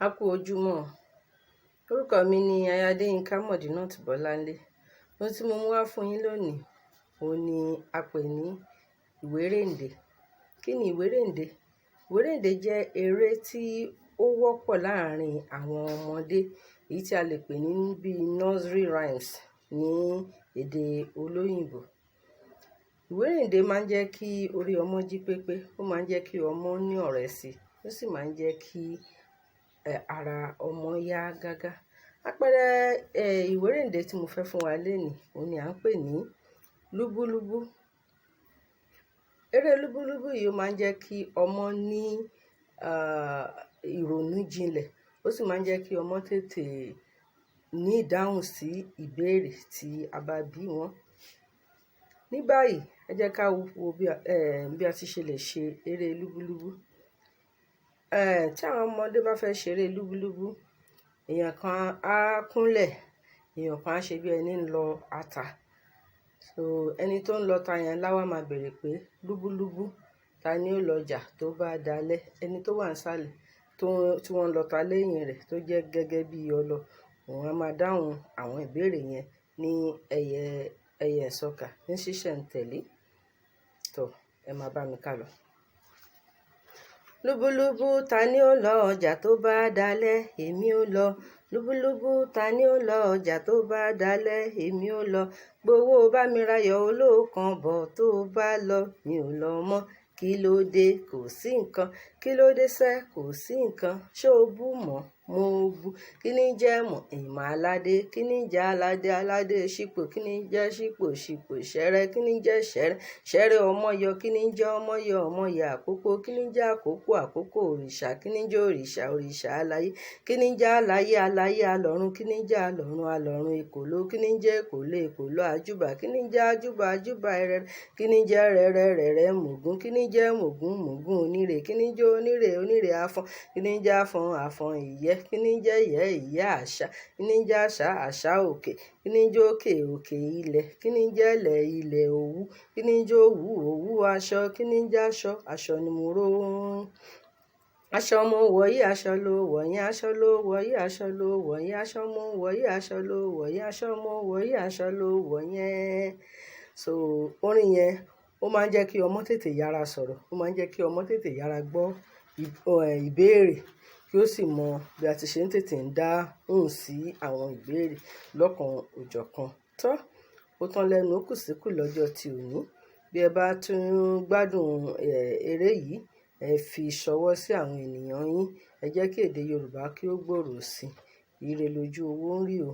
A kú ojúmọ́. Orúkọ mi ni Adéyínká Mọ̀dínát Bọ́láńlé. Ohun tí mo mú wá fún yín lónìí, òun ni a pè ní ìwérèǹdè. Kí ni ìwérèǹdè? Ìwérèǹdè jẹ́ eré tí ó wọ́pọ̀ láàárín àwọn ọmọdé, èyí tí a lè pè ní bí nursery rhymes ní èdè olóyìnbó. Ìwérèǹdè máa ń jẹ́ kí orí ọmọ jí pépé, ó máa ń jẹ́ kí ọmọ ní ọ̀rẹ́ sí, ó sì máa ń jẹ́ kí ara ọmọ yá gágá. Àpẹẹrẹ ìwérèǹdè tí mo fẹ́ fún wa lénìí, òun ni à ń pè ní lúbúlúbú. Eré lúbúlúbú yìí ó máa ń jẹ́ kí ọmọ ní ìrònú jinlẹ̀, ó sì máa ń jẹ́ kí ọmọ tètè ní ìdáhùn sí ìbéèrè tí a bá bí wọn. Ní báyìí, ẹ jẹ́ ká wo bí a ti ṣe lè ṣe eré lúbúlúbú. Tí àwọn ọmọdé bá fẹ́ ṣeré lúbúlúbú, èèyàn kan á kúnlẹ̀, èèyàn kan á ṣe bí ẹni ń lọ ata. So ẹni tó ń lọ ata yẹn láwa máa bèèrè pé lúbúlúbú, ta ni ó lọjà tó bá dalẹ̀? Ẹni tó wà nísàlẹ̀ tí wọ́n ń lọ ata lẹ́yìn rẹ̀ tó jẹ́ gẹ́gẹ́ bí ọlọ, òun á máa dáhùn àwọn ìbéèrè yẹn ní ẹyẹ ìsọkà ní ṣísẹ̀ntẹ̀lé. Tó, ẹ máa bá mi kálọ. Lúbúlúbú, ta ni ó lọ ọjà tó bá dalẹ̀? Èmi ó lọ. Lúbúlúbú, ta ni ó lọ ọjà tó bá dalẹ̀? Èmi ó lọ. Gbowó bá mi rayọ̀ olóòkan bọ̀ tó bá lọ, mi ò lọ mọ́. Kí ló dé? Kò sí nǹkan. Kí ló dé sẹ́? Kò sí nǹkan. Ṣé o bú mọ́? Mo bú. Kí ni jẹ́ mọ̀? Ìmọ̀ aládé. Kí ni jẹ́ aládé? Aládé ṣípò. Kí ni jẹ́ ṣípò? Ṣípò ṣẹ̀rẹ̀. Kí ni jẹ́ ṣẹ̀rẹ̀? Ṣẹ̀rẹ̀ ọmọyọ. Kí ni jẹ́ ọmọyọ? Ọmọyọ àkókò. Kí ni jẹ́ àkókò? Àkókò òrìṣà. Kí ni jẹ́ òrìṣà? Òrìṣà aláyé. Kí ni jẹ́ aláyé? Aláyé alọ́run. Kí ni jẹ́ alọ́run? Alọ́run èkòló. Kí ni jẹ́ èkòló? Èkòló àjúbà. Kí ni jẹ́ àjúbà? Àjúbà ẹrẹ̀. Kí ni jẹ́ rẹ̀rẹ̀? Rẹ̀rẹ̀ mògún. Kí ni jẹ́ mògún? Mògún onírè. Kí ni jẹ́ onírè? Onírè afọ́n. Kí ni jẹ́ afọ́n? Afọ́n ìyẹ́. Kí ni jẹ́ ìyẹ́? Ìyẹ́ àṣà. Kí ni jẹ́ àṣà? Àṣà òkè. Kí ni jẹ́ òkè? Òkè ilẹ̀. Kí ni jẹ́ ilẹ̀? Ilẹ̀ òwú. Kí ni jẹ́ òwú? Òwú aṣọ. Kí ni jẹ́ aṣọ? Aṣọ ni mo ró. Aṣọ mo wọ̀ yí, aṣọ ló wọ̀ yẹn, aṣọ ló wọ̀ yí, aṣọ ló wọ̀ yẹn, aṣọ mo wọ̀ yí, aṣọ ló wọ̀ yẹn, aṣọ mo wọ̀ yí, aṣọ ló wọ̀ yẹn. So orin yẹn ó máa ń jẹ́ kí ọmọ tètè yára sọ̀rọ̀, ó máa ń jẹ́ kí ọmọ tètè yára gbọ́ ìbéèrè, kí ó sì mọ bí a ti ṣe ń tètè ń dáhùn sí àwọn ìbéèrè lọ́kan òjọ̀kan. Tó, ó tán lẹ́nu, ó kù síkù lọ́jọ́ ti òní. Bí ẹ bá tún gbádùn eré yìí, ẹ fi ṣọwọ́ sí àwọn ènìyàn yín. Ẹ jẹ́ kí èdè Yorùbá kí ó gbòòrò sí i. Ire lójú owó ń rí o.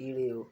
Ire o.